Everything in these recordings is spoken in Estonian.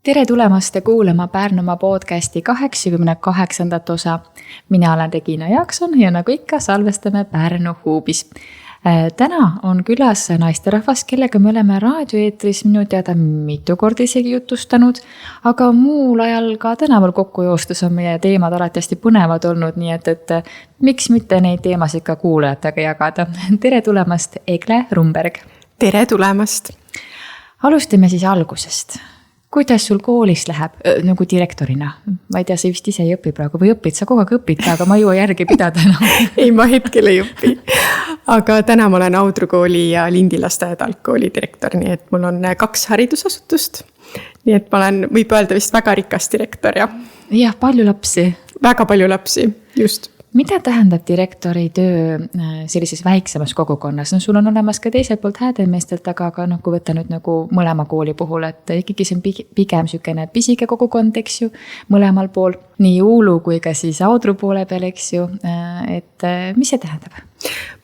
Tere tulemast kuulama Pärnumaa podcasti 88. osa. Mina olen Regina Jaakson ja nagu ikka salvestame Pärnu huubis. Täna on külas naisterahvas, kellega me oleme raadioeetris minu teada mitu korda isegi jutustanud, aga muul ajal ka tänaval kokku joostus on meie teemad alati hästi põnevad olnud, nii et miks mitte neid teemasid ka kuulajatega jagada. Tere tulemast, Egle Rumberg. Tere tulemast. Alustame siis algusest. Kuidas sul koolis läheb nagu direktorina? Ma ei tea, sa vist ise ei õpi praegu või õpid, sa kogu aeg õpid, aga ma ei jõua järgi pidada enam. Ei, ma hetkel ei õpi. Aga täna ma olen Audru kooli ja Lindi lasteaed algkooli direktor, nii et mul on 2 haridusasutust. Nii et ma olen, võib öelda vist väga rikas direktor. Jah, palju lapsi. Väga palju lapsi, just. Mida tähendab direktori töö sellises väiksemas kogukonnas? No sul on olemas ka teiselt poolt häädemeestelt, aga kui võtta nüüd nagu mõlema kooli puhul, et ikkagi see on pigem sükene pisike kogukond, eks ju, mõlemal pool, nii Uulu kui ka siis Audru poole peal, eks ju, et mis see tähendab?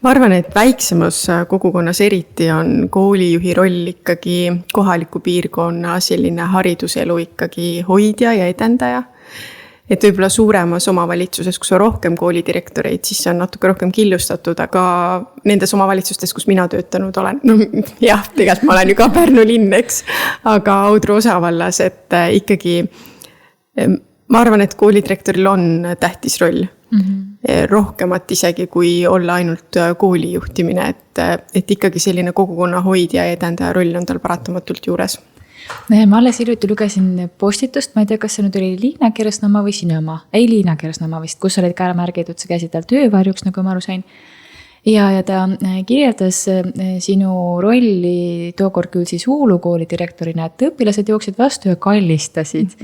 Ma arvan, et väiksemas kogukonnas eriti on koolijuhi roll ikkagi kohaliku piirkonna selline hariduselu ikkagi hoidja ja edendaja. Et võib-olla suuremas omavalitsuses, kus on rohkem koolidirektoreid, siis see on natuke rohkem killustatud, aga nendes omavalitsustes, kus mina töötanud olen, tegelikult ma olen ju ka Pärnu linn, eks, aga Audru osavallas, et ikkagi ma arvan, et koolidirektoril on tähtis roll. Rohkemat isegi, kui olla ainult kooli juhtimine, et ikkagi selline kogukonna hoidja ja edendaja roll on tal paratamatult juures. Ma alles hiljuti lugesin postitust, ma ei tea, kas see nüüd oli Liina Kersna või sinu oma. Ei, Liina Kersna vist, kus olid ka ära märgitud, sa käisid tal töövarjuks, nagu ma aru sain. Ja ta kirjeldas sinu rolli tookord küll siis Uulu kooli direktorina, et õpilased jooksid vastu ja kallistasid.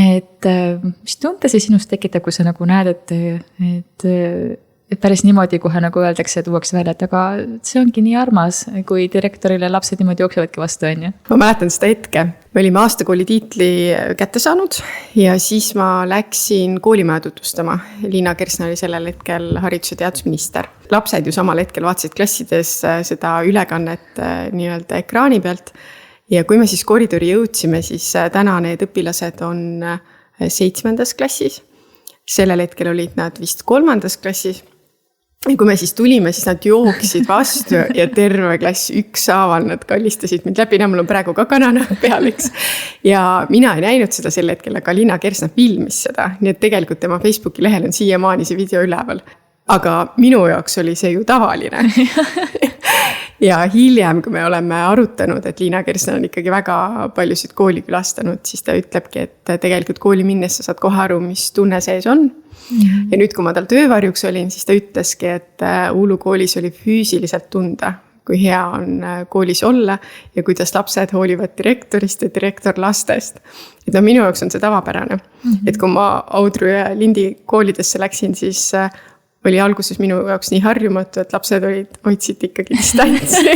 Et mis tunte see sinust tekitab, kui sa nagu näed, et päris niimoodi kohe nagu öeldakse, tuuakse välja, et aga see ongi nii armas, kui direktorile lapsed niimoodi jooksevadki vastu, on ju. Ma mäletan seda hetke. Me olime aastakooli tiitli kätte saanud ja siis ma läksin koolimaja tutvustama. Liina Kersna oli sellel hetkel haridus- ja teadusminister. Lapsed ju samal hetkel vaatasid klassides seda ülekannet nii-öelda ekraani pealt. Ja kui me siis koridori jõudsime, siis täna need õpilased on 7. klassis. Sellel hetkel olid nad vist 3. klassis. Ja kui me siis tulime, siis nad jooksid vastu ja terve klass ükshaaval nad kallistasid mind läbi. Mul on praegu ka kanana peal, eks. Ja mina ei näinud seda sel hetkel, aga Liina Kersna filmis seda. Nii et tegelikult tema Facebooki lehel on siiamaani see video üleval. Aga minu jaoks oli see ju tavaline. Ja hiljem, kui me oleme arutanud, et Liina Kersna on ikkagi väga paljusid kooli külastanud, siis ta ütlebki, et tegelikult kooli minnes sa saad kohe aru, mis tunne sees on. Ja nüüd, kui ma tal töövarjuks olin, siis ta ütleski, et Uulu koolis oli füüsiliselt tunda, kui hea on koolis olla ja kuidas lapsed hoolivad direktorist ja direktor lastest. Et minu jaoks on see tavapärane. Et kui ma Audru ja Lindi koolidesse läksin, siis oli alguses minu jaoks nii harjumatu, et lapsed hoidsid ikkagi distantsi.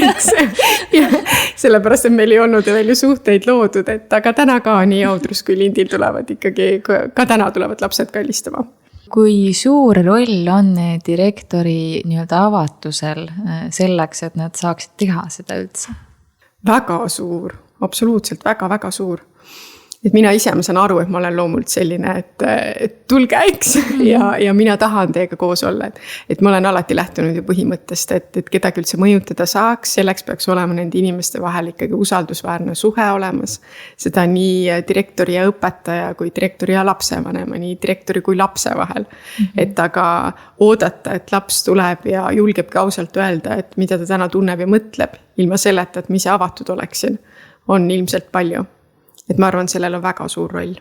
Sellepärast, et meil ei olnud veel ju suhteid loodud, et aga täna ka nii Audrus kui Lindil tulevad ikkagi, ka täna tulevad lapsed kallistama. Kui suur roll on direktori nii-öelda avatusel selleks, et nad saaksid teha seda üldse? Väga suur, absoluutselt väga suur. Et mina ise ma saan aru, et ma olen loomult selline, et tulge, eks, ja mina tahan teiega koos olla. Et ma olen alati lähtunud ju põhimõttest, et kedagi üldse mõjutada saaks, selleks peaks olema nende inimeste vahel ikkagi usaldusväärne suhe olemas. Seda nii direktori ja õpetaja kui direktori ja lapsevanema, nii direktori kui lapse vahel. Et aga oodata, et laps tuleb ja julgebki ausalt öelda, et mida ta täna tunneb ja mõtleb, ilma selleta, et mis avatud oleksin, on ilmselt palju. Et ma arvan, sellel on väga suur roll.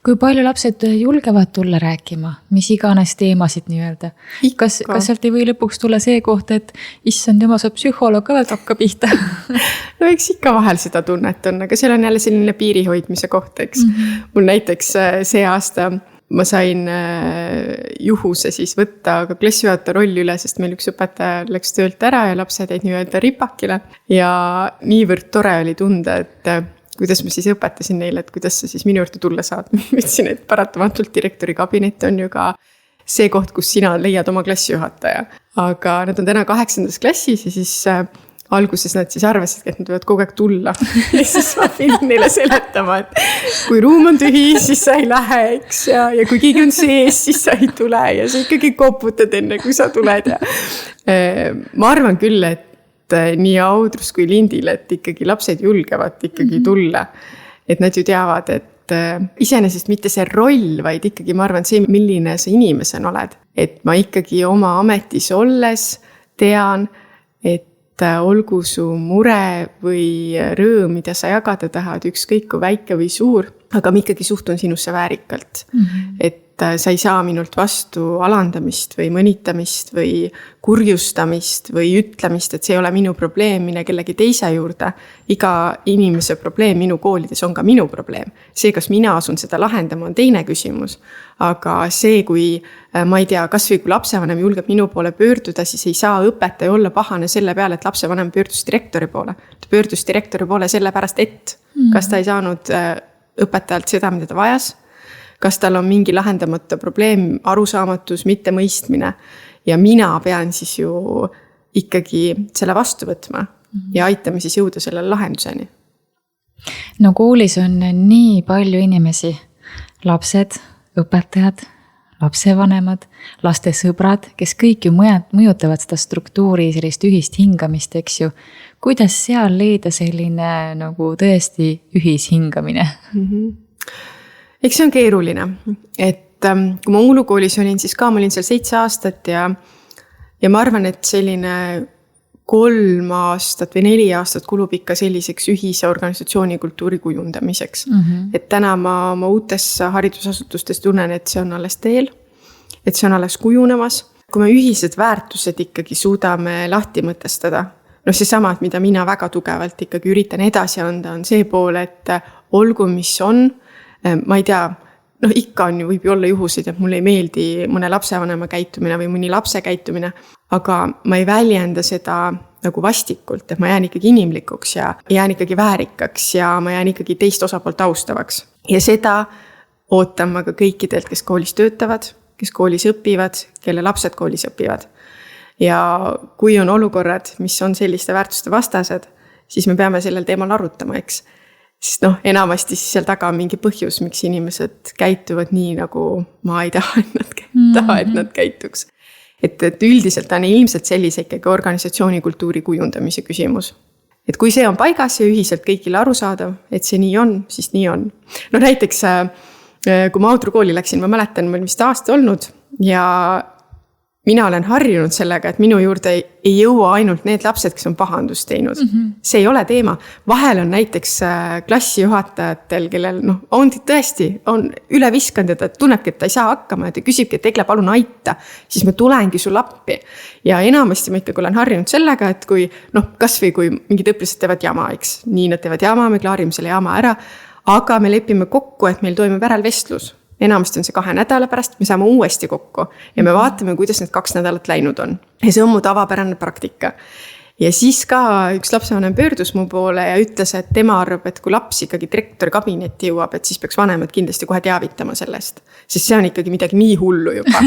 Kui palju lapsed julgevad tulla rääkima, mis iganes teemasid nii-öelda? Kas sealt ei või lõpuks tulla see koht, et issand, tema saab psühholoog ka veel takka pihta? No eks ikka vahel seda tunnet on, aga seal on jälle selline piirihoidmise koht, eks. Mul näiteks see aasta ma sain juhuse siis võtta ka klassijuhataja rolli üle, sest meil üks õpetaja läks töölt ära ja lapsed jäid nii-öelda ripakile. Ja niivõrd tore oli tunda, et kuidas ma siis õpetasin neile, et kuidas sa siis minu juurde tulla saad. Ütlesin, et paratamatult direktori kabinet on ju ka see koht, kus sina leiad oma klassijuhataja. Aga nad on täna 8. klassis ja siis alguses nad siis arvasid, et nad võivad kogu aeg tulla. Ja siis ma pidin neile seletama, et kui ruum on tühi, siis sa ei lähe, eks. Ja kui keegi on sees, siis sa ei tule ja sa ikkagi koputad enne, kui sa tuled. Ja ma arvan küll, et nii Audrus kui Lindil, et ikkagi lapsed julgevad ikkagi tulla. Et nad ju teavad, et iseenesest mitte see roll, vaid ikkagi ma arvan see, milline sa inimesena oled. Et ma ikkagi oma ametis olles tean, et olgu su mure või rõõm, mida sa jagada tahad, ükskõik kui väike või suur, aga ma ikkagi suhtun sinusse väärikalt. Et sa ei saa minult vastu alandamist või mõnitamist või kurjustamist või ütlemist, et see ei ole minu probleem, mine kellegi teise juurde. Iga inimese probleem minu koolides on ka minu probleem. See, kas mina asun seda lahendama, on teine küsimus. Aga see, kui ma ei tea, kas või kui lapsevanem julgeb minu poole pöörduda, siis ei saa õpetaja olla pahane selle peale, et lapsevanem pöördus direktori poole. Ta pöördus direktori poole selle pärast, et kas ta ei saanud õpetajalt seda, mida ta vajas, kas tal on mingi lahendamata probleem, arusaamatus, mitte mõistmine. Ja mina pean siis ju ikkagi selle vastu võtma ja aitame siis jõuda selle lahenduseni. No koolis on nii palju inimesi, lapsed, õpetajad, lapsevanemad, laste sõbrad, kes kõik ju mõjutavad seda struktuuri, sellist ühist hingamist, eks ju. Kuidas seal leida selline nagu tõesti ühishingamine? Eks see on keeruline, et kui ma Uulu koolis olin, siis ka ma olin seal 7 aastat ja ma arvan, et selline 3 aastat või 4 aastat kulub ikka selliseks ühise organisatsiooni kultuuri kujundamiseks. Et täna ma uutes haridusasutustes tunnen, et see on alles teel, et see on alles kujunemas. Kui me ühised väärtused ikkagi suudame lahti mõtestada, no see sama, mida mina väga tugevalt ikkagi üritan edasi anda, on see pool, et olgu mis on, ma ei tea, ikka on ju, võib ju olla juhuseid, et mulle ei meeldi mõne lapsevanema käitumine või mõni lapse käitumine, aga ma ei väljenda seda nagu vastikult, et ma jään ikkagi inimlikuks ja jään ikkagi väärikaks ja ma jään ikkagi teist osapoolt austavaks. Ja seda ootan ma ka kõikidelt, kes koolis töötavad, kes koolis õpivad, kelle lapsed koolis õpivad. Ja kui on olukorrad, mis on selliste väärtuste vastased, siis me peame sellel teemal arutama, eks. Sest enamasti siis seal taga on mingi põhjus, miks inimesed käituvad nii, nagu ma ei taha, et nad käituks. Et üldiselt on ilmselt sellise ikkagi organisatsiooni kultuuri kujundamise küsimus. Et kui see on paigas ja ühiselt kõigile arusaadav, et see nii on, siis nii on. No näiteks, kui ma Audru kooli läksin, ma mäletan, ma olin vist aasta olnud ja mina olen harjunud sellega, et minu juurde ei jõua ainult need lapsed, kes on pahandust teinud. See ei ole teema. Vahel on näiteks klassijuhatajatel, kellel on tõesti on üle viskanud, et tunnebki, et ta ei saa hakkama ja ta küsibki, et Egle, palun aita, siis ma tulengi sul appi. Ja enamasti ma ikkagi olen harjunud sellega, et kui, kas või kui mingid õpilased teevad jama, eks. Nii nad teevad jama, me klaarime selle jama ära, aga me lepime kokku, et meil toimub järelvestlus. Enamasti on see 2 nädala pärast, me saame uuesti kokku ja me vaatame, kuidas need 2 nädalat läinud on. Ja see on mu tavapärane praktika. Ja siis ka üks lapsevanem pöördus mu poole ja ütles, et tema arvab, et kui laps ikkagi direktori kabinetti jõuab, et siis peaks vanemad kindlasti kohe teavitama sellest. Sest see on ikkagi midagi nii hullu juba.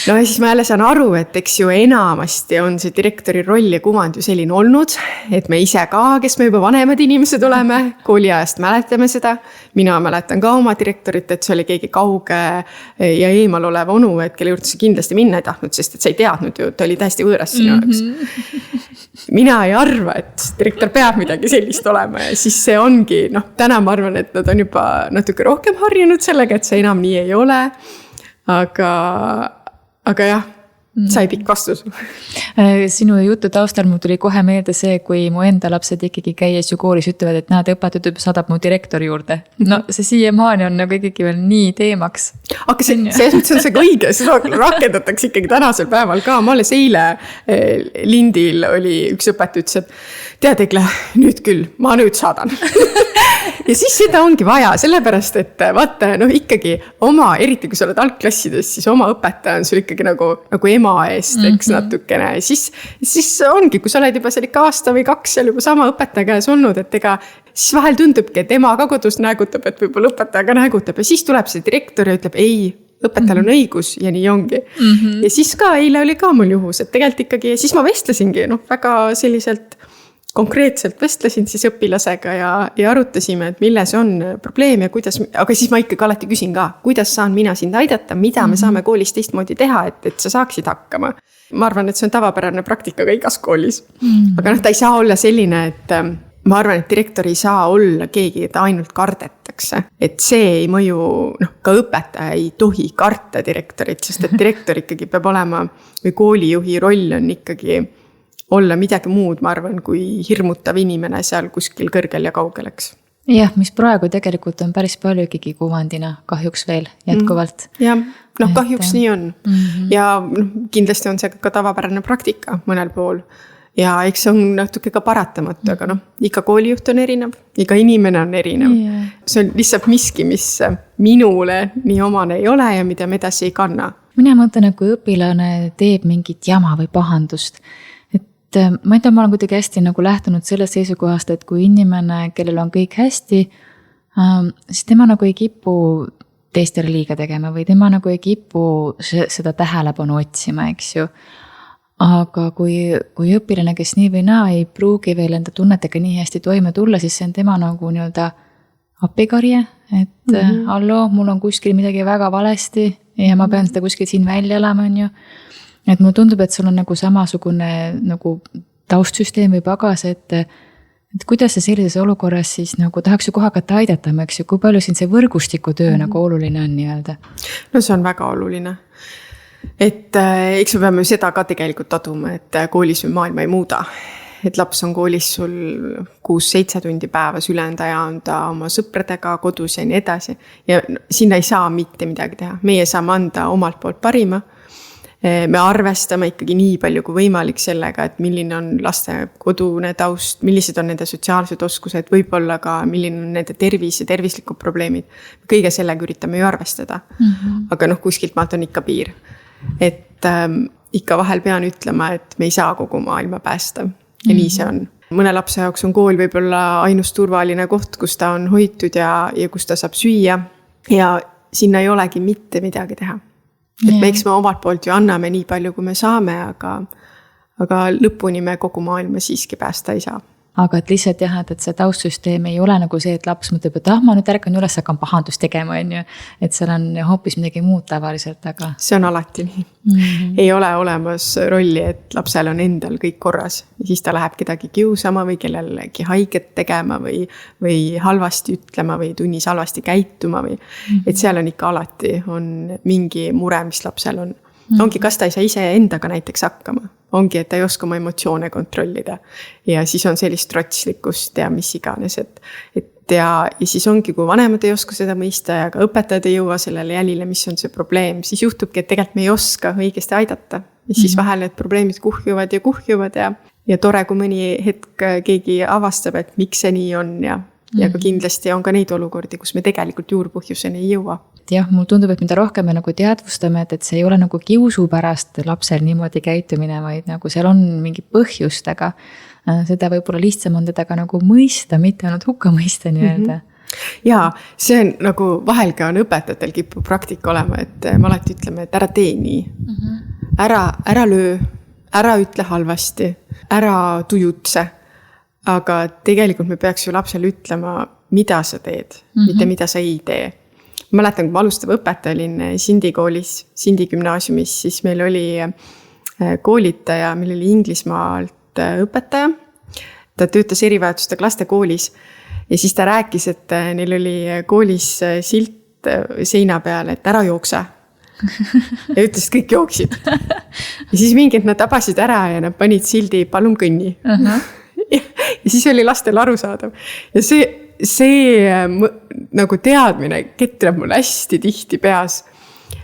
No ja siis ma jälle saan aru, et eks ju enamasti on see direktori roll ja kuvand ju selline olnud, et me ise ka, kes me juba vanemad inimesed oleme, kooliajast mäletame seda. Mina mäletan ka oma direktorit, et see oli keegi kauge ja eemal olev onu, et kelle juurde sa kindlasti minna ei tahtnud, sest et sa ei teadnud ju, ta oli täiesti võõras sinu jaoks. Mina ei arva, et direktor peab midagi sellist olema ja siis see ongi, täna ma arvan, et nad on juba natuke rohkem harjunud sellega, et see enam nii ei ole, aga jah, sai pikk vastus. Sinu jutu taustal mul tuli kohe meelde see, kui mu enda lapsed ikkagi käies ju koolis ütlevad, et näed, õpetaja saadab mu direktori juurde. No see siiamaani on nagu ikkagi veel nii teemaks. Aga see on see õige, seda rakendatakse ikkagi tänasel päeval ka. Ma alles eile Lindil oli üks õpetaja ütles, et tead Egle, nüüd küll, ma nüüd saadan. Ja siis seda ongi vaja, sellepärast, et vaata, ikkagi oma, eriti kui sa oled algklassides, siis oma õpetaja on sul ikkagi nagu ema eest, eks natukene. Siis ongi, kui sa oled juba seal ikka aasta või 2 seal juba sama õpetaja käes olnud, et siis vahel tundubki, et ema ka kodus näägutab, et võib-olla õpetaja ka näägutab ja siis tuleb see direktor ja ütleb, ei, õpetajal on õigus ja nii ongi. Ja siis ka eile oli ka mul juhus, et tegelikult ikkagi, ja siis ma vestlesingi väga selliselt konkreetselt vestlesin siis õpilasega ja arutasime, et milles on probleem ja kuidas, aga siis ma ikkagi alati küsin ka, kuidas saan mina sind aidata, mida me saame koolis teistmoodi teha, et sa saaksid hakkama. Ma arvan, et see on tavapärane praktika ka igas koolis. Aga ta ei saa olla selline, et ma arvan, et direktor ei saa olla keegi, et ainult kardetakse. Et see ei mõju, ka õpetaja ei tohi karta direktorit, sest et direktor ikkagi peab olema, või koolijuhi roll on ikkagi olla midagi muud, ma arvan, kui hirmutav inimene seal kuskil kõrgel ja kaugel, eks. Jah, mis praegu tegelikult on päris palju ikkagi kuvandina, kahjuks veel jätkuvalt. Jah, kahjuks nii on. Ja kindlasti on see ka tavapärane praktika mõnel pool. Ja eks see on natuke ka paratamatu, aga iga koolijuht on erinev, iga inimene on erinev. See on lihtsalt miski, mis minule nii omane ei ole ja mida me edasi ei kanna. Mina mõtlen, et kui õpilane teeb mingit jama või pahandust, ma ei tea, ma olen kuidagi hästi lähtunud sellest seisukohast, et kui inimene, kellel on kõik hästi, siis tema ei kipu teistele liiga tegema või tema ei kipu seda tähelepanu otsima, eks ju. Aga kui õpilane, kes nii või naa ei pruugi veel enda tunnetega nii hästi toime tulla, siis see on tema nii-öelda appikarje, et hallo, mul on kuskil midagi väga valesti ja ma pean seda kuskil siin välja elama, on ju. Et mulle tundub, et sul on samasugune taustsüsteem või pagas, et kuidas see sellises olukorras siis tahaks ju kohe hakata aidata, eks ju, kui palju siin see võrgustiku töö oluline on nii-öelda? No see on väga oluline. Et eks me peame seda ka tegelikult aduma, et koolis maailma ei muuda. Et laps on koolis sul 6-7 tundi päevas, ülejäänud aja on ta oma sõpradega kodus ja nii edasi. Ja sinna ei saa mitte midagi teha. Meie saame anda omalt poolt parima. Me arvestame ikkagi nii palju kui võimalik sellega, et milline on laste kodune taust, millised on nende sotsiaalsed oskused, võib-olla ka milline on nende tervis ja tervislikud probleemid. Kõige sellega üritame ju arvestada. Aga kuskilt maalt on ikka piir. Et ikka vahel pean ütlema, et me ei saa kogu maailma päästa. Ja nii see on. Mõne lapse jaoks on kool võib-olla ainus turvaline koht, kus ta on hoitud ja kus ta saab süüa. Ja sinna ei olegi mitte midagi teha. Et me eks me omalt poolt ju anname nii palju, kui me saame, aga lõpuni me kogu maailma siiski päästa ei saa. Aga et lihtsalt jah, et see taustsüsteem ei ole see, et laps mõtleb, et ma nüüd ärkan üles, hakkan pahandust tegema, on ju. Et seal on hoopis midagi muud tavaliselt, aga... See on alati nii. Ei ole olemas rolli, et lapsel on endal kõik korras. Ja siis ta läheb kedagi kiusama või kellelegi haiget tegema või halvasti ütlema või tunnis halvasti käituma. Et seal on ikka alati on mingi mure, mis lapsel on. Ongi, kas ta ei saa ise endaga näiteks hakkama. Ongi, et ta ei oska oma emotsioone kontrollida. Ja siis on sellist trotslikkust ja mis iganes. Ja siis ongi, kui vanemad ei oska seda mõista ja ka õpetajad ei jõua sellele jälile, mis on see probleem, siis juhtubki, et tegelikult me ei oska õigesti aidata. Ja siis vahel need probleemid kuhjuvad ja tore, kui mõni hetk keegi avastab, et miks see nii on ja ka kindlasti on ka neid olukordi, kus me tegelikult juurpõhjuseni ei jõua. Jah, mul tundub, et mida rohkem me teadvustame, et see ei ole kiusu pärast lapsel niimoodi käitumine, vaid seal on mingi põhjust, aga seda võib-olla lihtsam on teda ka mõista, mitte ainult hukka mõista nii-öelda. Ja see on vahelgi on õpetajatel kippu praktika olema, et me alati ütleme, et ära tee nii. Ära löö, ära ütle halvasti, ära tujutse. Aga tegelikult me peaks ju lapsele ütlema, mida sa teed, mitte mida sa ei tee. Ma mäletan, kui ma alustav õpetaja olin Sindi koolis, Sindi gümnaasiumis, siis meil oli koolitaja, meil oli Inglismaalt õpetaja. Ta töötas erivajadustega laste koolis ja siis ta rääkis, et neil oli koolis silt seina peal, et ära jookse. Ja ütles, et kõik jooksid. Ja siis mingid nad tabasid ära ja nad panid sildi palun kõnni. Ja siis oli lastel arusaadav. Ja see teadmine ketrab mul hästi tihti peas,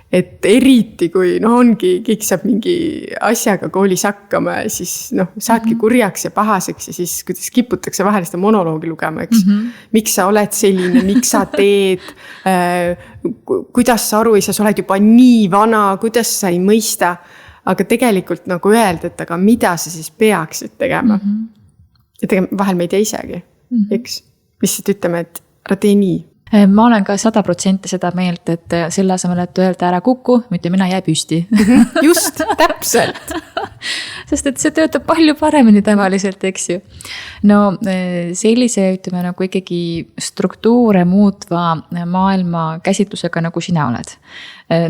et eriti kui ongi, kõik saab mingi asjaga koolis hakkama ja siis saadki kurjaks ja pahaseks ja siis kuidas kiputakse vahel seda monoloogi lugema, eks. Miks sa oled selline, miks sa teed, kuidas sa aru ei saa, sa oled juba nii vana, kuidas sa ei mõista, aga tegelikult öelda, et aga mida sa siis peaksid tegema. Ja vahel me ei tea isegi, eks. Lihtsalt ütleme, et ära tee nii. Ma olen ka 100% seda meelt, et selle asemel, et öelda ära kuku, mitte mina jää püsti. Just, täpselt. Sest et see töötab palju paremini tavaliselt, eks ju. No sellise, ütleme, nagu ikkagi struktuure muutva maailma käsitlusega, nagu sina oled.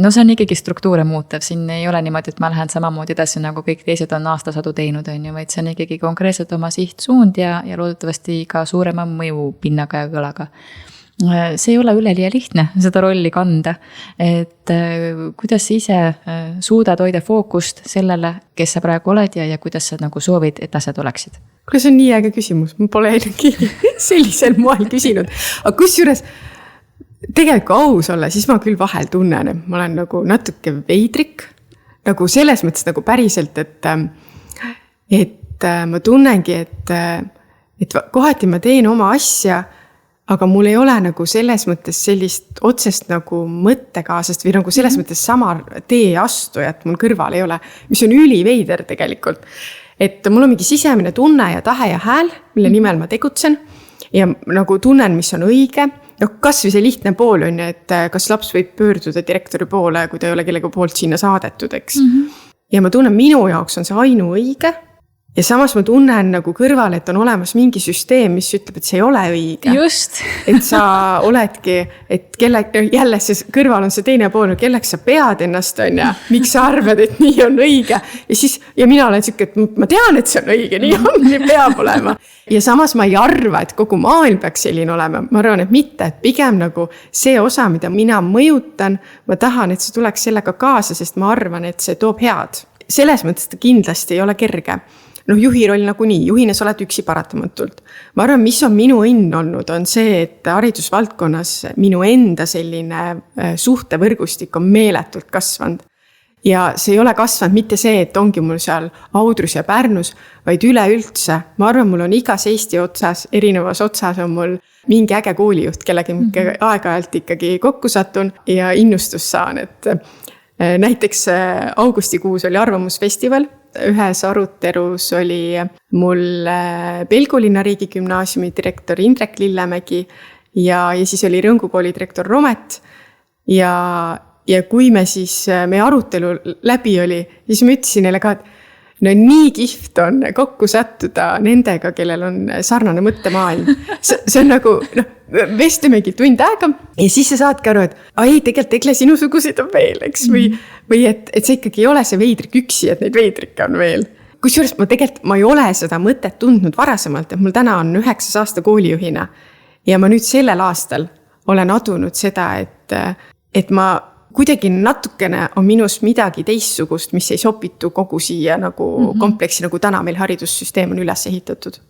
No see on ikkagi struktuure muutev, siin ei ole niimoodi, et ma lähen samamoodi edasi, nagu kõik teised on aastasadu teinud, on ju, vaid see on ikkagi konkreetselt oma sihtsuund ja loodetavasti ka suurema mõju pinnaga ja kõlaga. See ei ole üleliia lihtne seda rolli kanda, et kuidas sa ise suudad hoida fookust sellele, kes sa praegu oled ja kuidas sa nagu soovid, et asjad oleksid? Kuule, see on nii äge küsimus, ma pole sellisel moel küsinud, aga kusjuures tegelikult aus olla, siis ma küll vahel tunnen, et ma olen nagu natuke veidrik, nagu selles mõttes nagu päriselt, et ma tunnengi, et kohati ma teen oma asja, aga mul ei ole nagu selles mõttes sellist otsest nagu mõttekaasast või nagu selles mõttes sama tee astujat mul kõrval ei ole, mis on üliveider tegelikult. Et mul on mingi sisemine tunne ja tahe ja hääl, mille nimel ma tegutsen ja nagu tunnen, mis on õige. No kas või see lihtne pool on, et kas laps võib pöörduda direktori poole, kui ta ei ole kellegi poolt sinna saadetud, eks. Ja ma tunnen, minu jaoks on see ainu õige. Ja samas ma tunnen nagu kõrval, et on olemas mingi süsteem, mis ütleb, et see ei ole õige. Just. Et sa oledki, et jälle see kõrval on see teine pool, kelleks sa pead ennast on ja miks sa arvad, et nii on õige. Ja mina olen siuke, et ma tean, et see on õige, nii peab olema. Ja samas ma ei arva, et kogu maailm peaks selline olema. Ma arvan, et mitte, et pigem nagu see osa, mida mina mõjutan, ma tahan, et see tuleks sellega kaasa, sest ma arvan, et see toob head. Selles mõttes ta kindlasti ei ole kerge. No juhi roll nagu nii, juhina sa oled üksi paratamatult. Ma arvan, mis on minu õnn olnud, on see, et haridusvaldkonnas minu enda selline suhtevõrgustik on meeletult kasvanud. Ja see ei ole kasvanud mitte see, et ongi mul seal Audrus ja Pärnus, vaid üleüldse. Ma arvan, mul on igas Eesti otsas, erinevas otsas on mul mingi äge koolijuht, kellega aeg-ajalt ikkagi kokku satun ja innustus saan. Et näiteks augustikuus oli arvamusfestival. Ühes arutelus oli mul Pelgulinna riigigümnaasiumi direktor Indrek Lillemägi ja siis oli Rõngu kooli direktor Romet. Ja kui meie arutelu läbi oli, siis ma ütlesin neile ka, et no nii kihvt on kokku sattuda nendega, kellel on sarnane mõttemaailm. See on nagu, vestlemegi tund aega ja siis sa saadki aru, et tegelikult Egle sinusugusid on veel, eks? Või et see ikkagi ei ole see veidrik üksi, et neid veidrikke on veel. Kusjuures ma ei ole seda mõtet tundnud varasemalt, et mul täna on 9 aasta koolijuhina ja ma nüüd sellel aastal olen adunud seda, et ma kuidagi natukene on minus midagi teissugust, mis ei sopitu kogu siia nagu kompleksi, nagu täna meil haridussüsteem on üles ehitatud.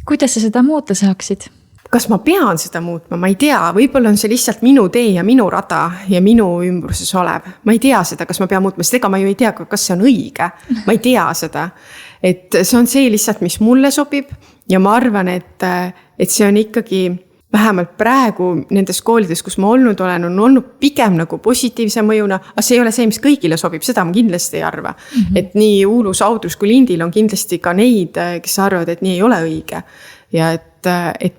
Kuidas sa seda muuta saaksid? Kas ma pean seda muutma? Ma ei tea, võib-olla on see lihtsalt minu tee ja minu rada ja minu ümbruses olev. Ma ei tea seda, kas ma pean muutma, sest ega ma ju ei tea, kas see on õige. Ma ei tea seda. Et see on see lihtsalt, mis mulle sobib ja ma arvan, et see on ikkagi vähemalt praegu nendes koolides, kus ma olnud olen, on olnud pigem nagu positiivse mõjuna, aga see ei ole see, mis kõigile sobib, seda ma kindlasti ei arva. Et nii Uulus, Audrus kui Lindil on kindlasti ka neid, kes arvavad, et nii ei ole õige. Ja et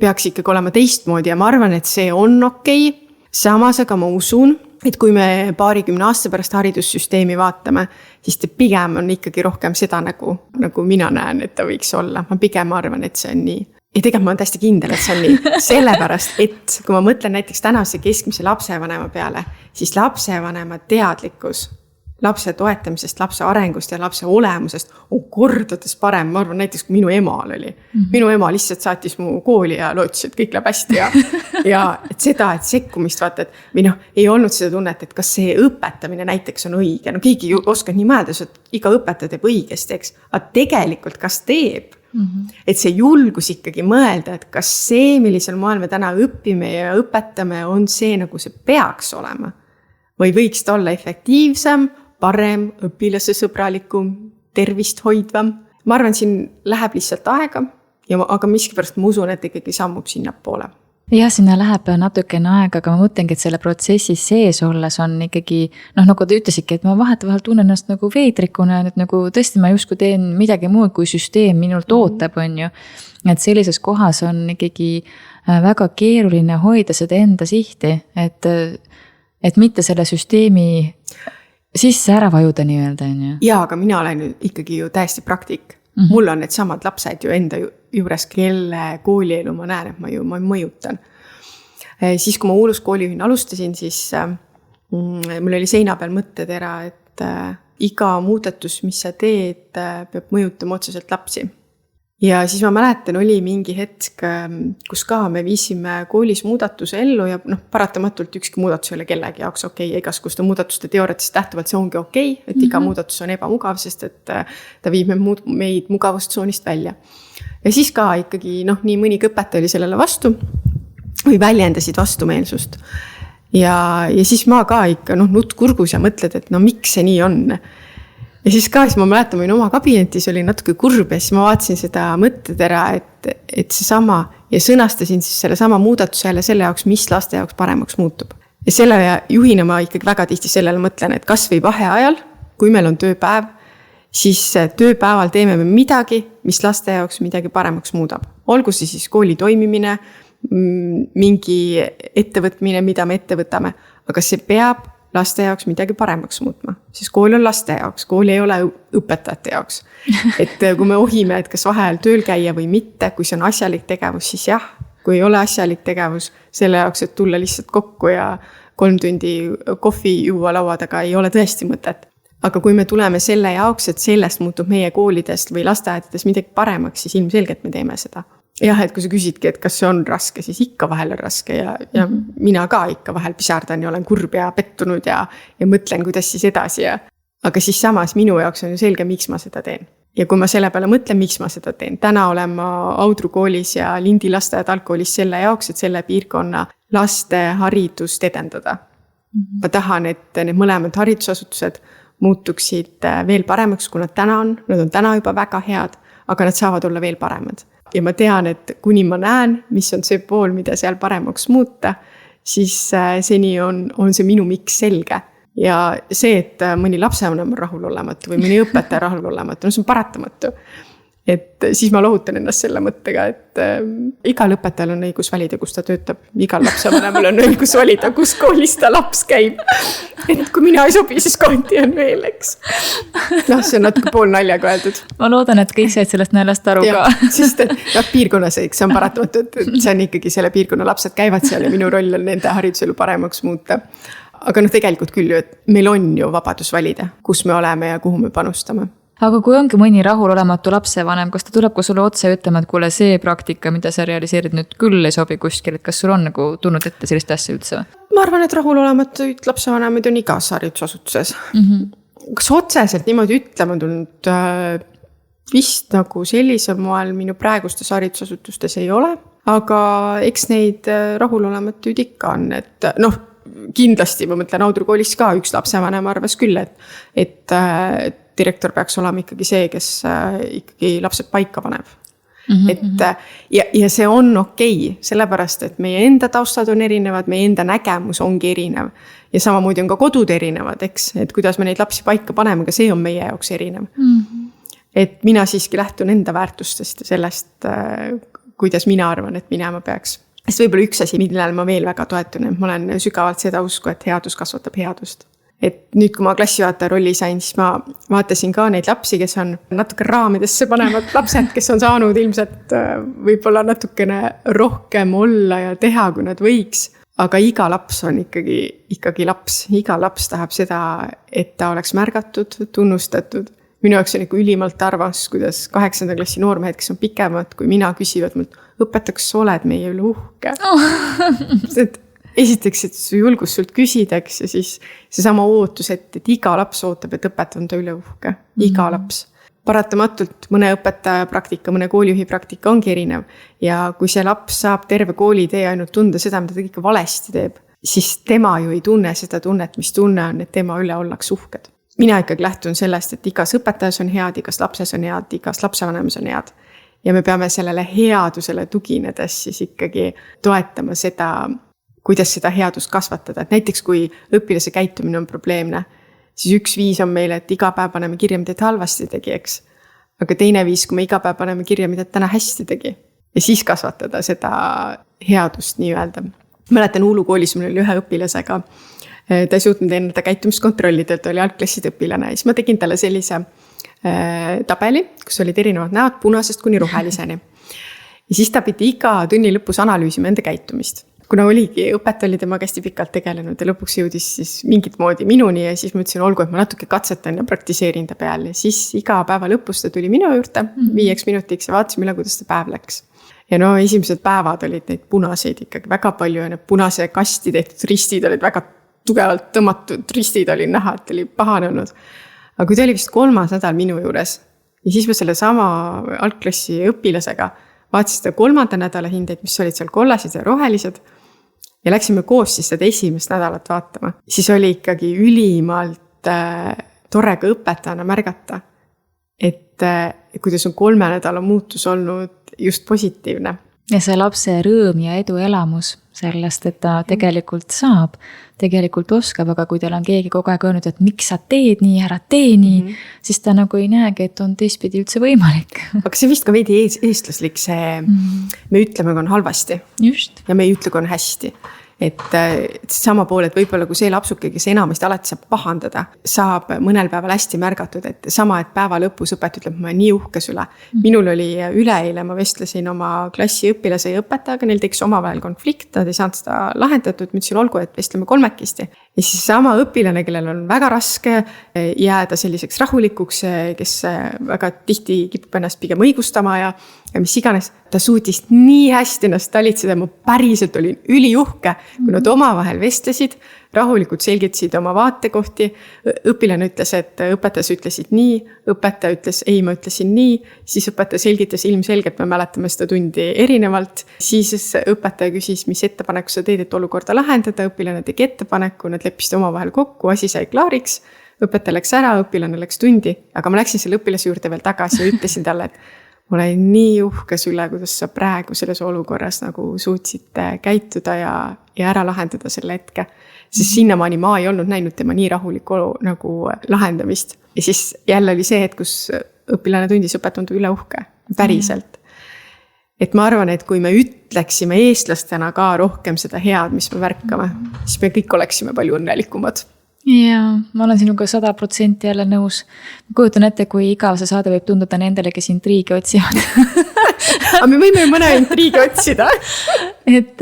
peaks ikkagi olema teistmoodi ja ma arvan, et see on okei. Samas aga ma usun, et kui me 20 aasta pärast haridussüsteemi vaatame, siis ta pigem on ikkagi rohkem seda nagu mina näen, et ta võiks olla. Ma pigem arvan, et see on nii. Ja tegelikult ma olen täiesti kindel, et see on nii. Sellepärast, et kui ma mõtlen näiteks tänase keskmise lapsevanema peale, siis lapsevanema teadlikkus lapse toetamisest, lapse arengust ja lapse olemusest on kordades parem. Ma arvan näiteks, kui minu emal oli. Minu ema lihtsalt saatis mu kooli ja lootis, et kõik läheb hästi. Ja et seda, et sekkumist vaata, et või ei olnud seda tunnet, et kas see õpetamine näiteks on õige. No keegi ju oskab nii mõelda, et iga õpetaja teeb õigesti, eks. Aga tegelikult kas teeb? Et see julgus ikkagi mõelda, et kas see, millisel moel me täna õpime ja õpetame, on see, nagu see peaks olema. Või võiks ta olla efektiivsem, parem, õpilase sõbralikum, tervist hoidvam. Ma arvan, siin läheb lihtsalt aega, aga miskipärast ma usun, et ikkagi sammub sinna poole. Ja sinna läheb natukene aega, aga ma mõtlengi, et selle protsessi sees olles on ikkagi, nagu te ütlesidki, et ma vahetevahel tunnen ennast nagu veidrikuna, et nagu tõesti ma justkui teen midagi muud, kui süsteem minult ootab, on ju. Et sellises kohas on ikkagi väga keeruline hoida seda enda sihti, et mitte selle süsteemi sisse ära vajuda nii-öelda, on ju. Jaa, aga mina olen ikkagi ju täiesti praktik. Mul on need samad lapsed ju enda juures, kelle koolielu ma näen, et ma mõjutan. Siis, kui ma Uulus koolijuhina alustasin, siis mul oli seina peal mõttetera, et iga muudatus, mis sa teed, peab mõjutama otseselt lapsi. Ja siis ma mäletan, oli mingi hetk, kus ka me viisime koolis muudatuse ellu ja paratamatult ükski muudatus ei ole kellegi jaoks okei. Igasuguste muudatuste teooriatest lähtuvalt see ongi okei, et iga muudatus on ebamugav, sest et ta viib meid mugavustsoonist välja. Ja siis ka ikkagi nii mõnigi õpetaja oli sellele vastu või väljendasid vastumeelsust. Ja siis ma ka ikka nutt kurgus ja mõtled, et miks see nii on. Ja siis ma mäletan, ma oma kabinetis oli natuke kurb ja siis ma vaatasin seda mõttetera, et see sama ja sõnastasin siis selle sama muudatuse jälle selle jaoks, mis laste jaoks paremaks muutub. Ja selle juhina ma ikkagi väga tihti sellele mõtlen, et kas või vaheajal, kui meil on tööpäev, siis tööpäeval teeme me midagi, mis laste jaoks midagi paremaks muudab. Olgu see siis kooli toimimine, mingi ettevõtmine, mida me ette võtame, aga see peab laste jaoks midagi paremaks muutma, siis kool on laste jaoks, kool ei ole õpetajate jaoks. Et kui me ohime, et kas vaheajal tööl käia või mitte, kui see on asjalik tegevus, siis jah, kui ei ole asjalik tegevus selle jaoks, et tulla lihtsalt kokku ja 3 tundi kohvi juua laua taga ei ole tõesti mõtet. Aga kui me tuleme selle jaoks, et sellest muutub meie koolidest või lasteaedades midagi paremaks, siis ilmselgelt me teeme seda. Jah, et kui sa küsidki, et kas see on raske, siis ikka vahel on raske ja mina ka ikka vahel pisardan ja olen kurb ja pettunud ja mõtlen, kuidas siis edasi. Aga siis samas minu jaoks on ju selge, miks ma seda teen. Ja kui ma selle peale mõtlen, miks ma seda teen. Täna olen ma Audru koolis ja Lindi lasteaed algkoolis selle jaoks, et selle piirkonna laste haridust edendada. Ma tahan, et need mõlemad haridusasutused muutuksid veel paremaks, kui nad täna on. Nad on täna juba väga head, aga nad saavad olla veel paremad. Ja ma tean, et kuni ma näen, mis on see pool, mida seal paremaks muuta, siis seni on see minu miks selge. Ja see, et mõni lapsevanem on rahulolematu või mõni õpetaja rahulolematu, see on paratamatu. Et siis ma lohutan ennast selle mõttega, et igal õpetajal on õigus valida, kus ta töötab. Igal lapsevanemal on õigus valida, kus koolis ta laps käib. Et kui mina ei sobi, siis konti on veel, eks. See on natuke pool naljaga öeldud. Ma loodan, et kõik said sellest naljast aru ka. Sest piirkonnas see on paratamatu, et see on ikkagi selle piirkonna lapsed käivad seal ja minu roll on nende hariduselu paremaks muuta. Aga tegelikult küll ju, et meil on ju vabadus valida, kus me oleme ja kuhu me panustame. Aga kui ongi mõni rahulolematu lapsevanem, kas ta tuleb ka sulle otse ütlema, et kuule see praktika, mida sa realiseerid nüüd küll ei sobi kuskil, et kas sul on tulnud ette sellist asja üldse? Ma arvan, et rahulolematuid lapsevanemid on igas haridusasutuses. Kas otseselt niimoodi ütlema tulnud vist nagu sellisel moel minu praegustes haridusasutustes ei ole, aga eks neid rahulolematuid ikka on, et kindlasti ma mõtlen Audru koolis ka üks lapsevanem arvas küll, et direktor peaks olema ikkagi see, kes ikkagi lapsed paika paneb. Ja see on okei, sellepärast, et meie enda taustad on erinevad, meie enda nägemus ongi erinev. Ja samamoodi on ka kodud erinevad, eks, et kuidas me neid lapsi paika paneme, aga see on meie jaoks erinev. Et mina siiski lähtun enda väärtustest ja sellest, kuidas mina arvan, et minema peaks. Sest võib-olla üks asi, millel ma veel väga toetun, et ma olen sügavalt seda usku, et headus kasvatab headust. Et nüüd, kui ma klassijuhataja rolli sain, siis ma vaatasin ka neid lapsi, kes on natuke raamidesse panevad lapsed, kes on saanud ilmselt võib-olla natukene rohkem olla ja teha, kui nad võiks. Aga iga laps on ikkagi laps. Iga laps tahab seda, et ta oleks märgatud, tunnustatud. Minu jaoks on ikka ülimalt arvas, kuidas 8. klassi noormehed, kes on pikemad, kui mina küsivad mult, õpetaks, sa oled meie üle uhke. Esiteks, et julgus sult küsidaks ja siis see sama ootus, et iga laps ootab, et õpetaja on ta üle uhke. Iga laps. Paratamatult mõne õpetaja praktika, mõne koolijuhi praktika ongi erinev. Ja kui see laps saab terve koolitee ainult tunda seda, mida ta kõike valesti teeb, siis tema ju ei tunne seda tunnet, mis tunne on, et tema üle ollaks uhked. Mina ikkagi lähtun sellest, et igas õpetajas on head, igas lapses on head, igas lapsevanemas on head. Ja me peame sellele headusele tuginedes siis ikkagi toetama seda, kuidas seda headust kasvatada. Et näiteks kui õpilase käitumine on probleemne, siis üks viis on meile, et iga päev paneme kirja, mida ta halvasti tegi, eks. Aga teine viis, kui me iga päev paneme kirja, mida ta täna hästi tegi. ja siis kasvatada seda headust nii-öelda. Mäletan Uulu koolis, mul oli ühe õpilasega, ta ei suutnud enda käitumist kontrollida, ta oli algklasside õpilane ja siis ma tegin talle sellise tabeli, kus olid erinevad näod punasest kuni roheliseni. Ja siis ta pidi iga tunni lõpus analüüsima enda käitumist. Kuna õpetaja oli temaga hästi pikalt tegelenud ja lõpuks jõudis siis mingit moodi minuni ja siis ma ütlesin, olgu, et ma natuke katsetan ja praktiseerin ta peal. Ja siis iga päeva lõpus ta tuli minu juurde 5 minutiks ja vaatasime üle, kuidas ta päev läks. Ja no esimesed päevad olid neid punaseid ikkagi väga palju ja need punase kasti tehtud ristid olid väga tugevalt tõmmatud ristid oli näha, et oli pahanenud. Aga kui ta oli vist 3. nädal minu juures ja siis ma selle sama algklassi õpilasega vaatasin seda 3. nädala hindeid, mis olid seal kollased ja rohelised ja läksime koos siis seda esimest nädalat vaatama. Siis oli ikkagi ülimalt tore ka õpetajana märgata, et kuidas on 3 nädala muutus olnud just positiivne. Ja see lapse rõõm ja edu elamus sellest, et ta tegelikult saab, tegelikult oskab, aga kui tal on keegi kogu aeg öelnud, et miks sa teed nii, ära tee nii, siis ta nagu ei näegi, et on teistpidi üldse võimalik. Aga see vist ka veidi eestlaslik, see me ütleme, kui on halvasti. Just. Ja me ei ütle, kui on hästi. Et sama pool, et võib-olla kui see lapsuke, kes enamasti alati saab pahandada, saab mõnel päeval hästi märgatud, et sama, et päeva lõpus õpetaja ütleb, ma olen nii uhkes üle. Minul oli üleeile, ma vestlesin oma klassi õpilase ja õpetajaga, neil tekkis omavahel konflikt, nad ei saanud seda lahendatud, ma ütlesin, olgu, et vestleme 3. Ja siis sama õpilane, kellel on väga raske jääda selliseks rahulikuks, kes väga tihti kipub ennast pigem õigustama ja mis iganes, ta suutis nii hästi ennast talitseda, ma päriselt olin üliuhke, kui nad omavahel vestlesid, rahulikult selgitasid oma vaatekohti, õpilane ütles, et õpetajas ütlesid nii, õpetaja ütles, ei, ma ütlesin nii, siis õpetaja selgitas ilmselgelt, me mäletame seda tundi erinevalt, siis õpetaja küsis, mis ettepaneku sa teed, et olukorda lahendada, õpilane tegi ettepaneku, nad leppisid omavahel kokku, asi sai klaariks, õpetaja läks ära, õpilane läks tundi, aga ma läksin selle õpilase juurde veel tagasi ja ütlesin talle, et ma olen nii uhkes üle, kuidas sa praegu selles olukorras nagu suutsid käituda ja ära lahendada selle hetke. Siis sinnamaani ma ei olnud näinud tema nii rahulikku nagu lahendamist. Ja siis jälle oli see, et kus õpilane tundis õpetanud üle uhke, päriselt. Et ma arvan, et kui me ütleksime eestlastena ka rohkem seda head, mis me märkame, siis me kõik oleksime palju õnnelikumad. Jaa, ma olen sinuga 100% jälle nõus. Ma kujutan ette, kui igav see saade võib tunduda nendele, kes intriigi otsivad. Aga me võime ju mõne intriigi otsida. Et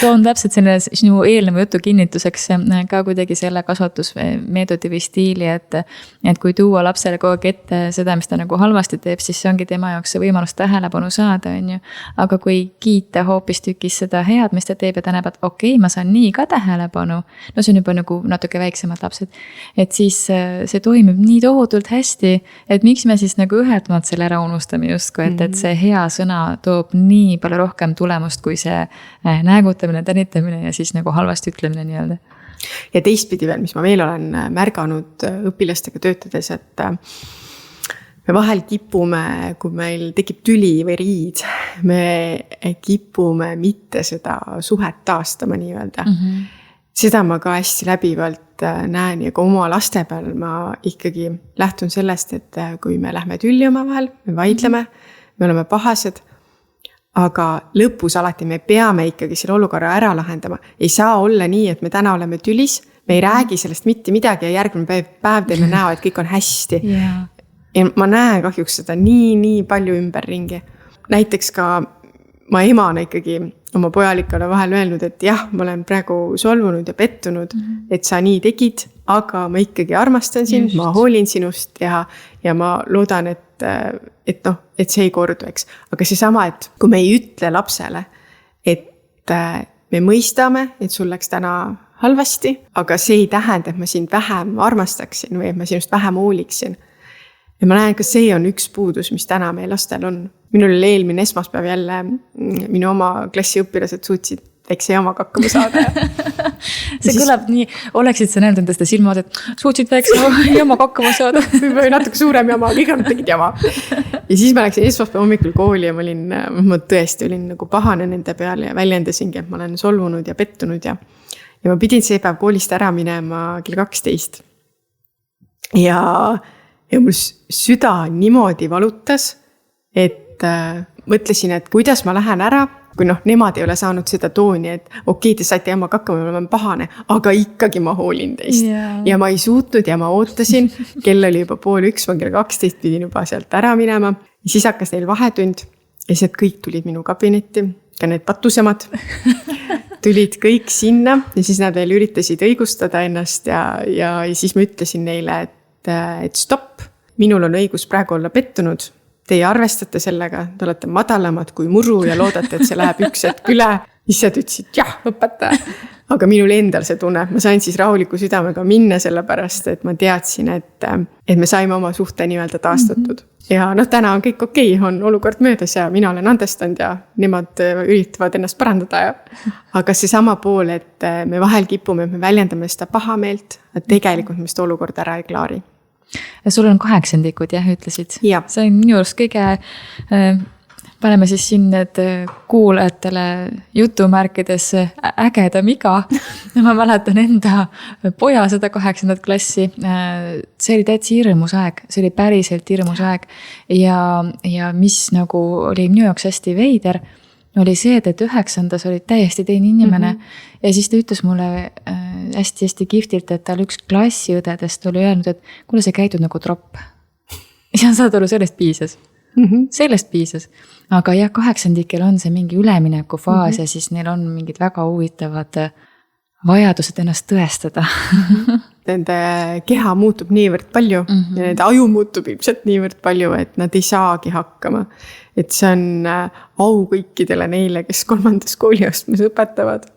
toon täpselt selle sinu eelneva jutu kinnituseks ka kuidagi selle kasvatusmeetodi või stiili, et kui tuua lapsele kogu aeg ette seda, mis ta nagu halvasti teeb, siis see ongi tema jaoks see võimalus tähelepanu saada, on ju. Aga kui kiita hoopis tükis seda head, mis ta teeb ja ta näeb, et okei, ma saan nii ka tähelepanu, no see on juba nagu natuke väiksemad lapsed, et siis see toimib nii tohutult hästi, et miks me siis nagu ühelt maalt selle ära unustame justkui, et see hea sõna toob nii palju rohkem tulemust, kui see näägutamine, tänitamine ja siis nagu halvasti ütlemine nii-öelda. Ja teistpidi veel, mis ma veel olen märganud õpilastega töötades, et me vahel kipume, kui meil tekib tüli või riid, me kipume mitte seda suhet taastama nii-öelda. Seda ma ka hästi läbivalt näen ja ka oma laste peal ma ikkagi lähtun sellest, et kui me lähme tülli omavahel, me vaidleme, me oleme pahased, aga lõpus alati me peame ikkagi selle olukorra ära lahendama. Ei saa olla nii, et me täna oleme tülis, me ei räägi sellest mitte midagi ja järgmine päev teeme näo, et kõik on hästi. Ja ma näen kahjuks seda nii palju ümberringi. Näiteks ka ma emana ikkagi oma pojalikule vahel öelnud, et jah, ma olen praegu solvunud ja pettunud, et sa nii tegid, aga ma ikkagi armastan sind, ma hoolin sinust ja ma loodan, et see ei kordu, eks. Aga see sama, et kui me ei ütle lapsele, et me mõistame, et sul läks täna halvasti, aga see ei tähenda, et ma sind vähem armastaksin või et ma sinust vähem hooliksin. Ja ma näen, ka see on üks puudus, mis täna meie lastel on. Minul oli eelmine esmaspäev jälle minu oma klassi õpilased suutsid väikse jamaga hakkama saada. See kõlab nii, oleksid sa näinud endast silmad, et suutsid väikse jamaga hakkama saada. Või natuke suurem jama, kõik nad tegid jama. Ja siis ma läksin esmaspäeva hommikul kooli ja ma tõesti olin nagu pahane nende peal ja väljendasingi, et ma olen solvunud ja pettunud ja ma pidin see päev koolist ära minema kell 12. Ja mul süda niimoodi valutas, et mõtlesin, et kuidas ma lähen ära, kui nemad ei ole saanud seda tooni, et okei, te saite jamaga hakkama, ma olen pahane, aga ikkagi ma hoolin teist. Ja ma ei suutnud ja ma ootasin, kell oli juba 12:30, ma kell 12 pidin juba sealt ära minema. Ja siis hakkas neil vahetund ja siis kõik tulid minu kabinetti, ka need patusemad. Tulid kõik sinna ja siis nad veel üritasid õigustada ennast ja siis ma ütlesin neile, et stopp, minul on õigus praegu olla pettunud. Teie arvestate sellega, te olete madalamad kui muru ja loodate, et see läheb üks hetk üle. Siis nad ütlesid, jah, õpetaja. Aga minul endal see tunne, ma sain siis rahuliku südamega minna sellepärast, et ma teadsin, et me saime oma suhte nii-öelda taastatud. Ja täna on kõik okei, on olukord möödas ja mina olen andestanud ja nemad üritavad ennast parandada. Aga see sama pool, et me vahel kipume, me väljendame seda pahameelt, et tegelikult me seda olukorda ära ei klaari. Ja sul on 8-ndikud, jah, ütlesid? Ja. See on minu arust kõige, paneme siis siin need kuulajatele jutumärkides ägedam iga. Ma mäletan enda poja seda 8. klassi. See oli täitsa hirmus aeg, see oli päriselt hirmus aeg. Ja mis nagu oli minu jaoks hästi veider, oli see, et 9. oli täiesti teine inimene. Ja siis ta ütles mulle hästi-hästi kihvtilt, et tal üks klassiõdedest oli öelnud, et kuule, sa käidud nagu tropp. Ja saad aru, sellest piisas. Sellest piisas. Aga jah, 8-ndikel on see mingi ülemineku faas ja siis neil on mingid väga huvitavad vajadused ennast tõestada. Nende keha muutub niivõrd palju ja nende aju muutub ilmselt niivõrd palju, et nad ei saagi hakkama. Et see on au kõikidele neile, kes 3. kooliastmes õpetavad.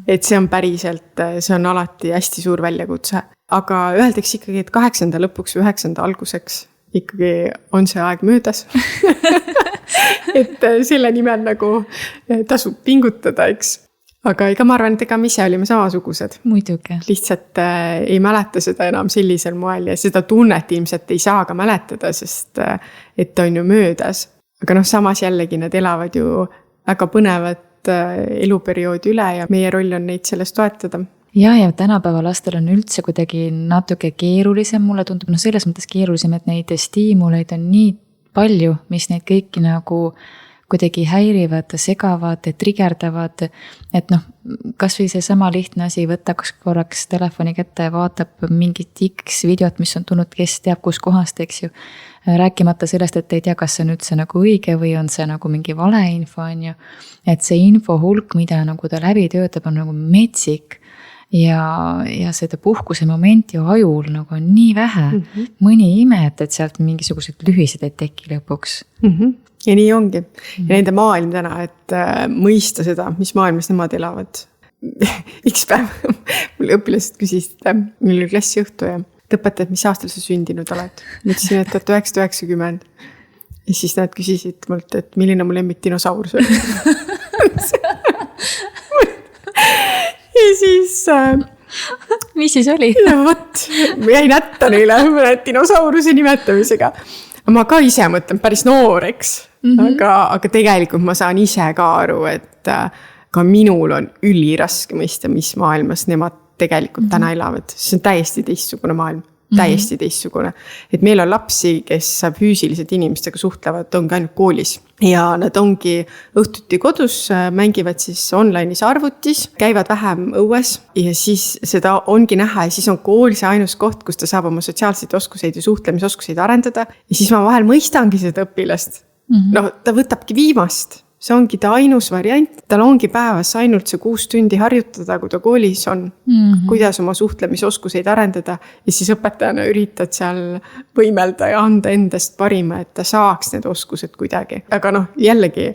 Et see on päriselt, see on alati hästi suur väljakutse. Aga öeldaks ikkagi, et 8. lõpuks või 9. alguseks ikkagi on see aeg möödas. Et selle nimel nagu tasub pingutada, eks. Aga ega ma arvan, et ega me ise olime samasugused. Muidugi. Lihtsalt ei mäleta seda enam sellisel moel ja seda tunnet ilmselt ei saa ka mäletada, sest et on ju möödas. Aga samas jällegi nad elavad ju väga põnevat eluperioodi üle ja meie roll on neid sellest toetada. Ja tänapäeva lastel on üldse kuidagi natuke keerulisem, mulle tundub selles mõttes keerulisem, et neid stiimuleid on nii palju, mis neid kõiki nagu kuidagi häirivad, segavad, trigerdavad, et kas või see sama lihtne asi, võtaks korraks telefoni kätte ja vaatab mingit X videot, mis on tulnud, kes teab kus kohast, eks ju. Rääkimata sellest, et ei tea, kas see on üldse nagu õige või on see nagu mingi valeinfo, on ju. Et see info hulk, mida nagu ta läbi töötab, on nagu metsik. Ja seda puhkuse momenti ajul nagu on nii vähe. Mõni ime, et sealt mingisugused lühised ei teki lõpuks. Ja nii ongi. Ja nende maailm täna, et mõista seda, mis maailmas nemad elavad. Üks päev mul õpilased küsisid, meil oli klassi õhtu ja õpetajad, mis aastal sa sündinud oled. Ma ütlesin, et 1990. Ja siis nad küsisid mult, et milline mu lemmik dinosaurus oli. Ja siis mis siis oli? Ja võt, ma jäin ätta neile dinosauruse nimetamisega. Ma ka ise mõtlen päris noor, eks. Aga tegelikult ma saan ise ka aru, et ka minul on üliraske mõista, mis maailmas nemad tegelikult täna elavad. See on täiesti teistsugune maailm. Täiesti teistsugune. Et meil on lapsi, kes füüsiliselt inimestega suhtlevad, ongi ainult koolis. Ja nad ongi õhtuti kodus, mängivad siis online'is arvutis, käivad vähem õues ja siis seda ongi näha ja siis on kool see ainus koht, kus ta saab oma sotsiaalseid oskuseid ja suhtlemisoskuseid arendada. Ja siis ma vahel mõistangi seda õpilast. Ta võtabki viimast. See ongi ta ainus variant. Tal ongi päevas ainult see 6 tundi harjutada, kui ta koolis on, kuidas oma suhtlemisoskuseid arendada ja siis õpetajana üritad seal võimelda ja anda endast parima, et ta saaks need oskused kuidagi. Aga jällegi,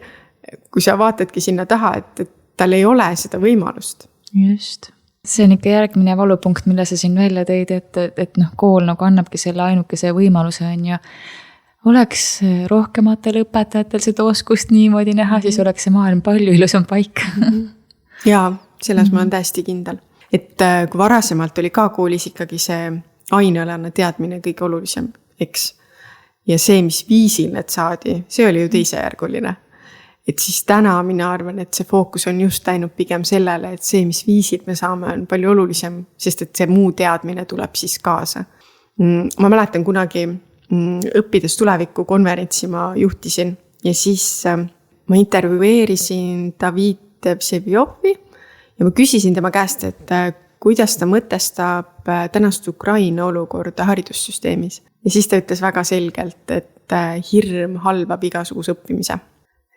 kui sa vaatadki sinna taha, et tal ei ole seda võimalust. Just. See on ikka järgmine valupunkt, mille sa siin välja tõid, et kool nagu annabki selle ainukese võimaluse on ja oleks rohkematel õpetajatel seda oskust niimoodi näha, siis oleks see maailm palju ilusam paik. Ja selles ma olen täiesti kindel. Et kui varasemalt oli ka koolis ikkagi see ainealane teadmine kõige olulisem, eks. Ja see, mis viisil need saadi, see oli ju teisejärguline. Et siis täna mina arvan, et see fookus on just läinud pigem sellele, et see, mis viisil me saame, on palju olulisem, sest et see muu teadmine tuleb siis kaasa. Ma mäletan kunagi õppides tuleviku konverentsi ma juhtisin ja siis ma intervjueerisin David Vsevijovi ja ma küsisin tema käest, et kuidas ta mõtestab tänast Ukraina olukorda haridussüsteemis. Ja siis ta ütles väga selgelt, et hirm halvab igasuguse õppimise.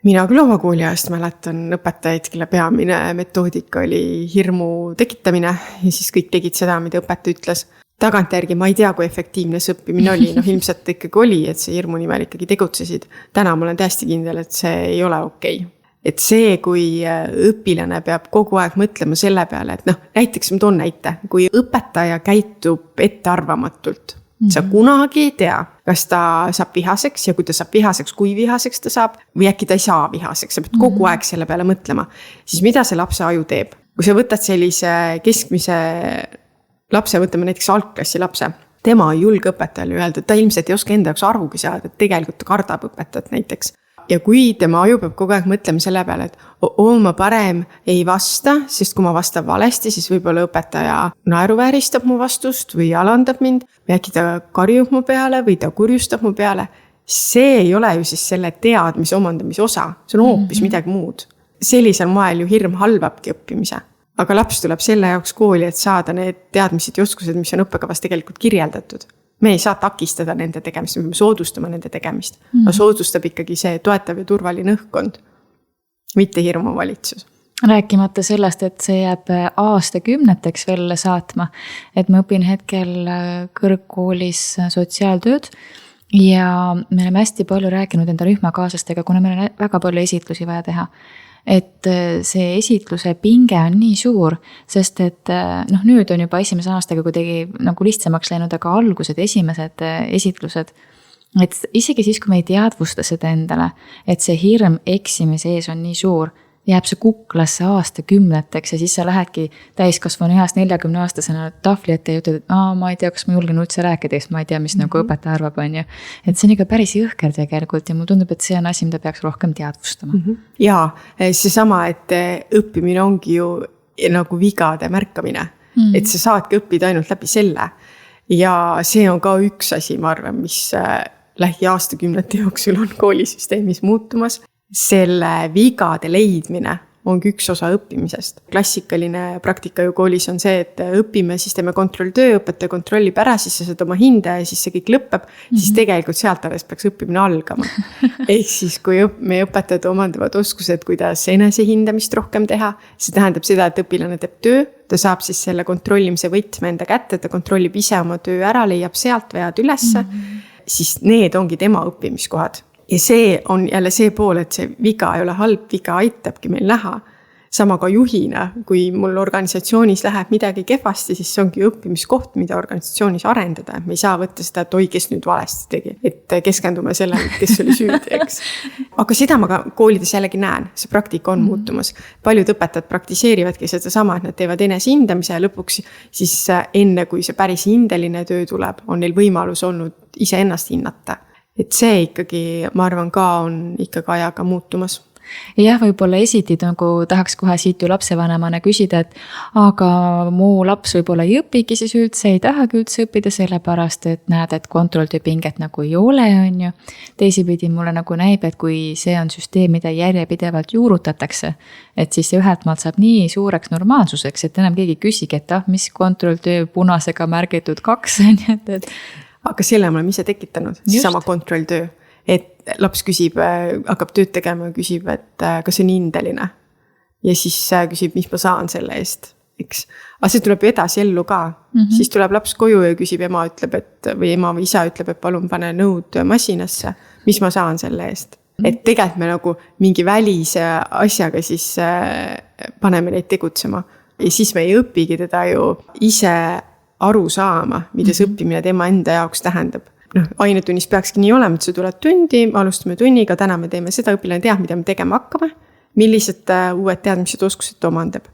Mina küll oma kooli ajast mäletan õpetajaid, kelle peamine metoodika oli hirmu tekitamine ja siis kõik tegid seda, mida õpetaja ütles. Tagantjärgi ma ei tea, kui efektiivne see õppimine oli, ilmselt ikkagi oli, et see hirmu nimel ikkagi tegutsesid. Täna ma olen täiesti kindel, et see ei ole okei. Et see, kui õpilane peab kogu aeg mõtlema selle peale, et näiteks ma toon näite, kui õpetaja käitub ettearvamatult, sa kunagi ei tea, kas ta saab vihaseks ja kui ta saab vihaseks, kui vihaseks ta saab või äkki ta ei saa vihaseks, sa pead kogu aeg selle peale mõtlema. Siis mida see lapse aju teeb? Kui sa võtad sellise keskmise lapse, võtame näiteks algklassi lapse, tema ei julge õpetajale öelda, ta ilmselt ei oska enda jaoks arvugi saada, et tegelikult ta kardab õpetajat näiteks. Ja kui tema aju peab kogu aeg mõtlema selle peale, et ma parem ei vasta, sest kui ma vastan valesti, siis võib-olla õpetaja naeruvääristab mu vastust või alandab mind, või äkki ta karjub mu peale või ta kurjustab mu peale. See ei ole ju siis selle teadmise omandamise osa, see on hoopis midagi muud. Sellisel moel ju hirm halvabki õppimise. Aga laps tuleb selle jaoks kooli, et saada need teadmised ja oskused, mis on õppekavas tegelikult kirjeldatud. Me ei saa takistada nende tegemist, me soodustama nende tegemist. Aga soodustab ikkagi see toetav ja turvaline õhkkond, mitte hirmu valitsus. Rääkimata sellest, et see jääb aastakümneteks veel saatma. Et ma õpin hetkel kõrgkoolis sotsiaaltööd ja me oleme hästi palju rääkinud enda rühmakaaslastega, kuna meil on väga palju esitlusi vaja teha. Et see esitluse pinge on nii suur, sest et nüüd on juba esimese aastaga kuidagi nagu lihtsamaks läinud, aga algused, esimesed esitlused, et isegi siis, kui me ei teadvusta seda endale, et see hirm eksimise ees on nii suur, jääb see kuklasse aastakümneteks ja siis sa lähedki täiskasvanu eas 40-aastasena tahvli ette ja ütled, et ma ei tea, kas ma julgen üldse rääkida, sest ma ei tea, mis nagu õpetaja arvab, on ju. Et see on ikka päris jõhker tegelikult ja mul tundub, et see on asi, mida peaks rohkem teadvustama. Ja see sama, et õppimine ongi ju nagu vigade märkamine, et sa saadki õppida ainult läbi selle. Ja see on ka üks asi, ma arvan, mis lähiaastakümnete jooksul on koolisüsteemis muutumas. Selle vigade leidmine ongi üks osa õppimisest. Klassikaline praktika ju koolis on see, et õpime, siis teeme kontrolltöö, õpetaja kontrollib ära, siis sa saad oma hinde ja siis see kõik lõpeb, siis tegelikult sealt alles peaks õppimine algama. Ehk siis, kui meie õpetajad omandavad oskused, kuidas enesehindamist rohkem teha, see tähendab seda, et õpilane teeb töö, ta saab siis selle kontrollimise võtme enda kätte, ta kontrollib ise oma töö ära, leiab sealt vead ülesse, siis need ongi tema õppimiskohad. Ja see on jälle see pool, et see viga ei ole halb, viga aitabki meil näha. Sama ka juhina, kui mul organisatsioonis läheb midagi kehvasti, siis see ongi õppimiskoht, mida organisatsioonis arendada. Me ei saa võtta seda, et kes nüüd valesti tegi, et keskendume sellele, kes oli süüdi, eks. Aga seda ma ka koolides jällegi näen, see praktika on muutumas. Paljud õpetajad praktiseerivadki seda sama, et nad teevad enesehindamise ja lõpuks siis enne, kui see päris hindeline töö tuleb, on neil võimalus olnud ise ennast hinnata. Et see ikkagi, ma arvan, ka on ikkagi ajaga muutumas. Jah, võib-olla esitid nagu tahaks kohe siit ju lapsevanemana küsida, et aga mu laps võib-olla ei õpigi siis üldse, ei tahagi üldse õppida sellepärast, et näed, et kontrolltöö pinget nagu ei ole, on ju. Teisipidi mulle nagu näib, et kui see on süsteem, mida järjepidevalt juurutatakse, et siis see ühelt maalt saab nii suureks normaalsuseks, et enam keegi küsigi, et mis kontrolltöö punasega märgitud 2 on, et aga selle me oleme ise tekitanud, sama kontrolltöö. Et laps küsib, hakkab tööd tegema ja küsib, et kas see on hindeline. Ja siis küsib, mis ma saan selle eest. Eks? Aga see tuleb edasi ellu ka. Siis tuleb laps koju ja küsib, ema ütleb, et, või ema või isa ütleb, et palun pane nõud masinasse, mis ma saan selle eest. Et tegelikult me nagu mingi välise asjaga siis paneme neid tegutsema. Ja siis me ei õpigi teda ju ise aru saama, mida see õppimine tema enda jaoks tähendab. Ainetunnis peakski nii olema, et sa tuled tundi, alustame tunniga, täna me teeme seda, õpilane teab, mida me tegema hakkame, millised uued teadmised oskused omandab.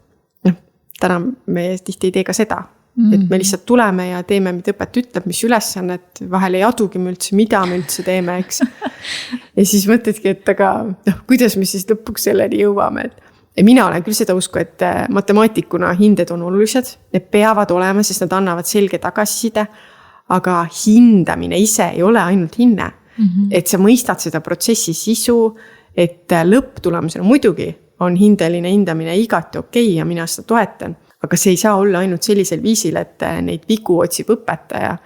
Täna me tihti ei tee ka seda, et me lihtsalt tuleme ja teeme, mida õpet ütleb, mis ülesannet, vahel ei adugi me üldse, mida me üldse teeme, eks. Ja siis mõtledki, et aga kuidas me siis lõpuks selleni jõuame, et mina olen küll seda usku, et matemaatikuna hinded on olulised, need peavad olema, sest nad annavad selge tagasiside, aga hindamine ise ei ole ainult hinne. et sa mõistad seda protsessi sisu, et lõpptulemusena muidugi on hindeline hindamine igati okei ja mina seda toetan. Aga see ei saa olla ainult sellisel viisil, et neid vigu otsib õpetaja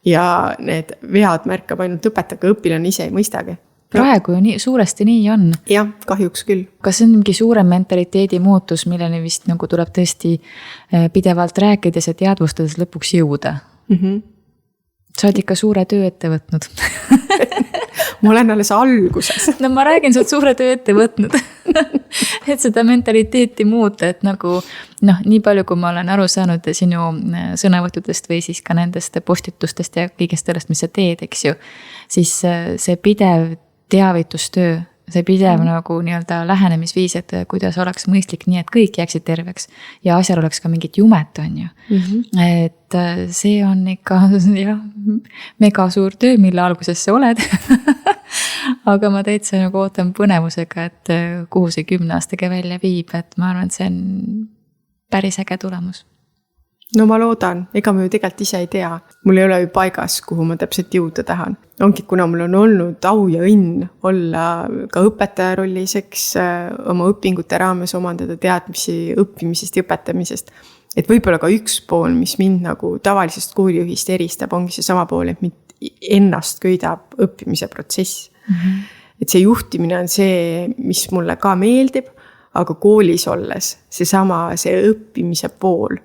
ja need vead märkab ainult õpetaja, õpilane ise ei mõistagi. Praegu ju suuresti nii on. Jah, kahjuks küll. Kas see on mingi suurem mentaliteedi muutus, milleni vist nagu tuleb tõesti pidevalt rääkides ja teadvustades lõpuks jõuda? Sa oled ikka suure töö ette võtnud. Ma olen alles alguses. No ma räägin, sa oled suure töö ette võtnud. Et seda mentaliteeti muuta, et nagu nii palju, kui ma olen aru saanud sinu sõnavõttudest või siis ka nendest postitustest ja kõigest sellest, mis sa teed, eks ju, siis see pidev teavitustöö, see pidev nagu nii-öelda lähenemisviis, et kuidas oleks mõistlik nii, et kõik jääksid terveks ja asjal oleks ka mingit jumet, on ju. Et see on ikka mega suur töö, mille alguses sa oled. Aga ma täitsa nagu ootan põnevusega, et kuhu see 10 aastaga välja viib, et ma arvan, et see on päris äge tulemus. No ma loodan, ega ma ju tegelikult ise ei tea. Mul ei ole ju paigas, kuhu ma täpselt jõuda tahan. Ongi, kuna mul on olnud au ja õnn olla ka õpetaja rollis, eks oma õpingute raames omandada teadmisi õppimisest ja õpetamisest. Et võib-olla ka üks pool, mis mind nagu tavalisest koolijuhist eristab, ongi see sama pool, et mind ennast köidab õppimise protsess. Et see juhtimine on see, mis mulle ka meeldib, aga koolis olles see õppimise pool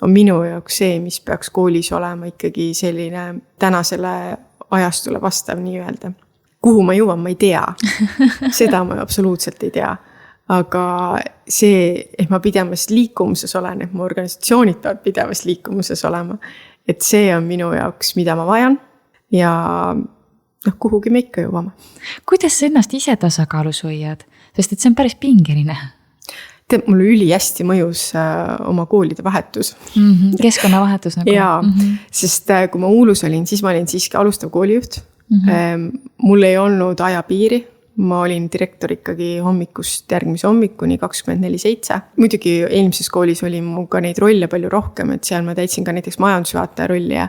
on minu jaoks see, mis peaks koolis olema ikkagi selline tänasele ajastule vastav nii öelda. Kuhu ma jõuan, ma ei tea. Seda ma absoluutselt ei tea. Aga see, et ma pidevas liikumuses olen, et mu organisatsioonid peavad pidevas liikumuses olema, et see on minu jaoks, mida ma vajan ja kuhugi me ikka jõuame. Kuidas sa ennast ise tasakaalus hoiad? Sest et see on päris pingeline. Mulle üli hästi mõjus oma koolide vahetus. Keskkonnavahetus nagu. Jaa, sest kui ma Uulus olin, siis ma olin siiski alustav koolijuht. Mul ei olnud ajapiiri. Ma olin direktor ikkagi hommikust järgmise hommikuni 24/7. Muidugi eelmises koolis oli mu ka neid rolle palju rohkem, et seal ma täitsin ka näiteks majandusjuhataja rolli ja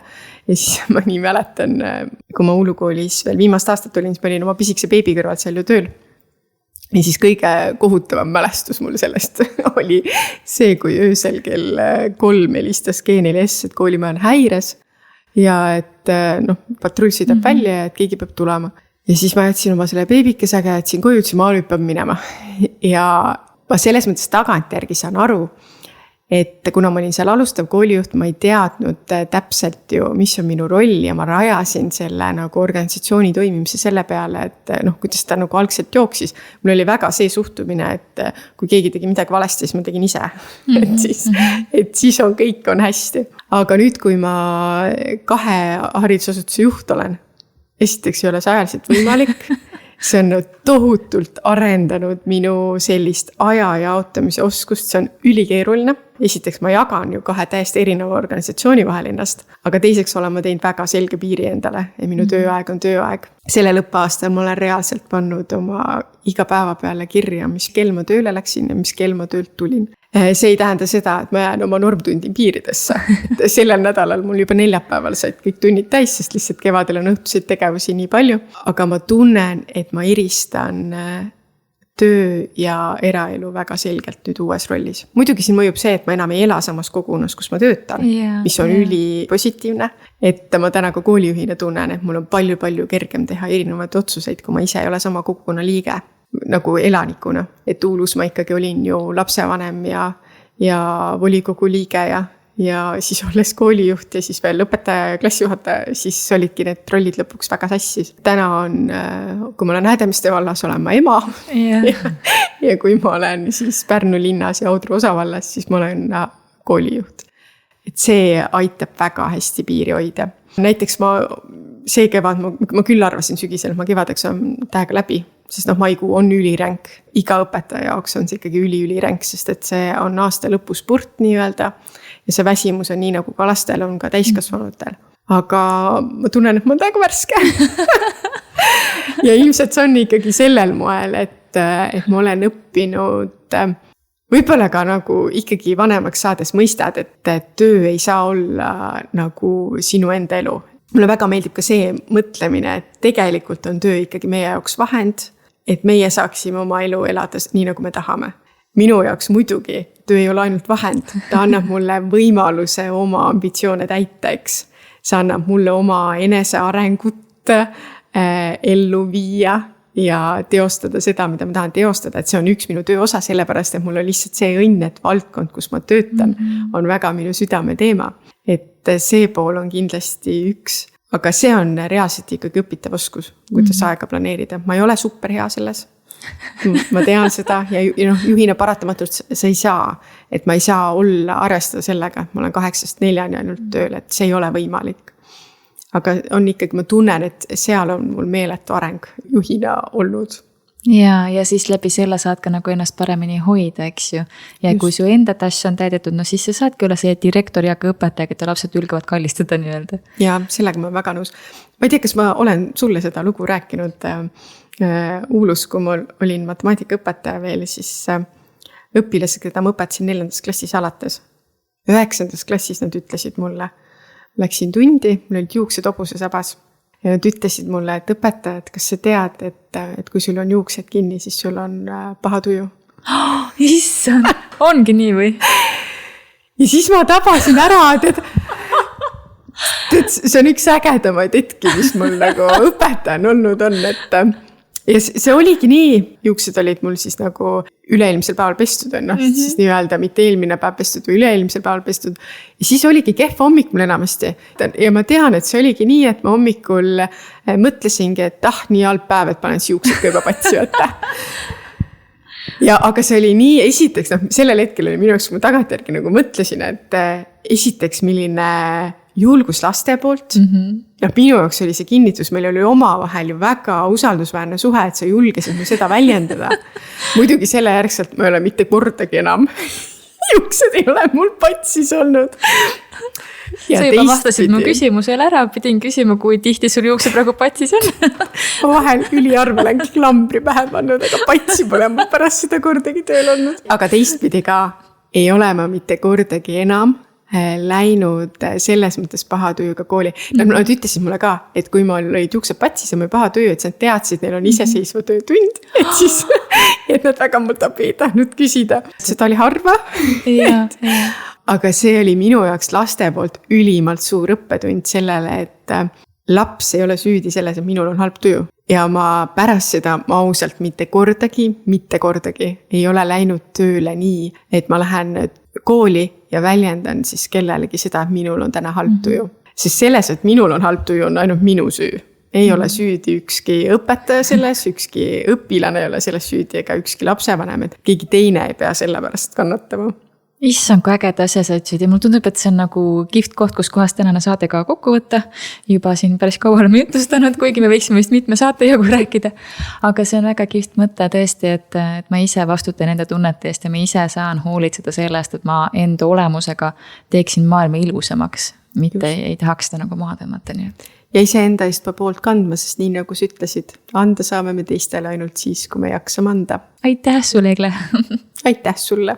siis ma nii mäletan, kui ma Uulu koolis veel viimast aastat olin, siis ma olin oma pisikese beebi kõrvalt seal ju tööl. Ja siis kõige kohutavam mälestus mul sellest oli see, kui öösel kell 3 helistas G4S, et koolimaja on häires ja et patrull sõidab välja ja et keegi peab tulema. Ja siis ma jätsin oma selle beebikesega, jätsin koju, ütlesin, ma nüüd peab minema. Ja ma selles mõttes tagantjärgi saan aru, et kuna ma olin seal alustav koolijuht, ma ei teadnud täpselt ju, mis on minu roll ja ma rajasin selle nagu organisatsiooni toimimise selle peale, et kuidas ta nagu algselt jooksis. Mul oli väga see suhtumine, et kui keegi tegi midagi valesti, siis ma tegin ise. Et siis on kõik on hästi. Aga nüüd, kui ma 2 haridusasutuse juht olen, esiteks ei ole see ajaliselt võimalik. See on tohutult arendanud minu sellist aja jaotamise oskust, see on ülikeeruline. Esiteks ma jagan ju 2 täiesti erineva organisatsiooni vahel ennast, aga teiseks olen ma teinud väga selge piiri endale ja minu tööaeg on tööaeg. Selle lõppaastal ma olen reaalselt pannud oma iga päeva peale kirja, mis kell ma tööle läksin ja mis kell ma töölt tulin. See ei tähenda seda, et ma jään oma normtundi piiridesse. Et sellel nädalal mul juba neljapäeval said kõik tunnid täis, sest lihtsalt kevadel on õhtuseid tegevusi nii palju. Aga ma tunnen, et ma eristan töö ja eraelu väga selgelt nüüd uues rollis. Muidugi siin mõjub see, et ma enam ei ela samas kogunas, kus ma töötan, mis on üli positiivne. Et ma täna ka koolijuhina tunnen, et mul on palju kergem teha erinevaid otsuseid, kui ma ise ei ole sama kogukonna liige. Nagu elanikuna, et Uulus ma ikkagi olin ju lapsevanem ja volikogu liige ja siis olles koolijuht ja siis veel õpetaja ja klassijuhataja, siis olidki need rollid lõpuks väga sassis. Täna on, kui ma olen Häädemeeste vallas, olen ma ema ja kui ma olen siis Pärnu linnas ja Audru osavallas, siis ma olen koolijuht. Et see aitab väga hästi piiri hoida. Näiteks see kevad ma küll arvasin sügisel, et ma kevadeks on tähega läbi. Sest maikuu on üliränk. Iga õpetaja jaoks on see ikkagi üliränk, sest et see on aasta lõpu sport nii öelda. Ja see väsimus on nii nagu ka lastel on ka täiskasvanutel. Aga ma tunnen, et ma olen täiega värske. Ja ilmselt see on ikkagi sellel moel, et ma olen õppinud võib-olla ka nagu ikkagi vanemaks saades mõistad, et töö ei saa olla nagu sinu enda elu. mulle väga meeldib ka see mõtlemine, et tegelikult on töö ikkagi meie jaoks vahend, et meie saaksime oma elu elada nii, nagu me tahame. Minu jaoks muidugi töö ei ole ainult vahend, ta annab mulle võimaluse oma ambitsioone täita, eks. See annab mulle oma enesearengut ellu viia ja teostada seda, mida ma tahan teostada, et see on üks minu töö osa, sellepärast, et mul on lihtsalt see õnn, et valdkond, kus ma töötan, on väga minu südame teema. Et see pool on kindlasti üks, aga see on reaalselt ikkagi õpitav oskus, kuidas aega planeerida. Ma ei ole super hea selles. Ma tean seda ja juhina paratamatult sa ei saa, et ma ei saa arvestada sellega, et ma olen 8-4 ainult tööl, et see ei ole võimalik. Aga on ikkagi, ma tunnen, et seal on mul meeletu areng juhina olnud. Ja siis läbi selle saad ka nagu ennast paremini hoida, eks ju. Ja just. Kui su enda task on täidetud, no siis sa saadki olla see direktori ja ka õpetaja, keda lapsed ülgavad kallistada nii öelda. Ja sellega ma väga nõus. Ma ei tea, kas ma olen sulle seda lugu rääkinud Uulus, kui ma olin matemaatikaõpetaja veel, siis õpilased, keda ma õpetasin 4. klassis alates. 9. klassis nad ütlesid mulle, läksin tundi, mul olid juuksed hobuse sabas. Ja nad ütlesid mulle, et õpetajad, kas sa tead, et kui sul on juuksed kinni, siis sul on paha tuju. Issand, ongi nii või? Ja siis ma tabasin ära, et see on üks ägedamaid hetki, mis mul nagu õpetajan olnud on, et ja see oligi nii, juuksed olid mul siis nagu üleilmsel päeval pestud, siis nii öelda, mitte eelmine päev pestud või üleilmsel päeval pestud. Ja siis oligi kehv hommik mul enamasti. Ja ma tean, et see oligi nii, et ma hommikul mõtlesingi, et nii halb päev, et panen juuksed ka juba patsi võtta. Ja aga see oli nii, esiteks, sellel hetkel oli minu jaoks, kui ma tagantjärgi nagu mõtlesin, et esiteks milline julgus laste poolt. Ja minu jaoks oli see kinnitus, meil oli omavahel ju väga usaldusväärne suhe, et sa julgesid mu seda väljendada. Muidugi selle järgselt ma ei ole mitte kordagi enam. Juuksed ei ole mul patsis olnud. Ja sa juba vastasid mu küsimusele ära, pidin küsima, kui tihti sul juuksed praegu patsis on. Ma vahel üliarve olen klambri pähe pannud, aga patsi pole ma pärast seda kordagi tööl olnud. Aga teistpidi ka ei ole ma mitte kordagi enam läinud selles mõttes paha tujuga kooli. Nad ütlesid mulle ka, et kui ma olid juuksed patsis ja ma paha tuju, et nad teadsid, neil on iseseisva töötund, et siis et nad väga mult abi ei tahtnud küsida. Seda oli harva. Aga see oli minu jaoks laste poolt ülimalt suur õppetund sellele, et laps ei ole süüdi selles, et minul on halb tuju. Ja ma pärast seda ma ausalt mitte kordagi ei ole läinud tööle nii, et ma lähen kooli ja väljendan siis kellelegi seda, et minul on täna halb tuju. Sest selles, et minul on halb tuju, on ainult minu süü. Ei ole süüdi ükski õpetaja selles, ükski õpilane ei ole selles süüdi ega ükski lapsevanem, et keegi teine ei pea selle pärast kannatama. Issand, kui ägeda asja sa ütlesid ja mul tundub, et see on nagu kihvt koht, kus kohas tänane saade ka kokku võtta. Juba siin päris kaua oleme jutustanud, kuigi me võiksime vist mitme saate jagu rääkida. Aga see on väga kihvt mõte tõesti, et ma ise vastutan enda tunnete eest ja ma ise saan hoolitseda sellest, et ma enda olemusega teeksin maailma ilusamaks. Mitte ei tahaks seda nagu maha tõmmata. Ja ise enda eest poolt kandma, sest nii nagu sa ütlesid, anda saame me teistele ainult siis, kui me jaksame anda. Aitäh sulle, Egle! Aitäh sulle!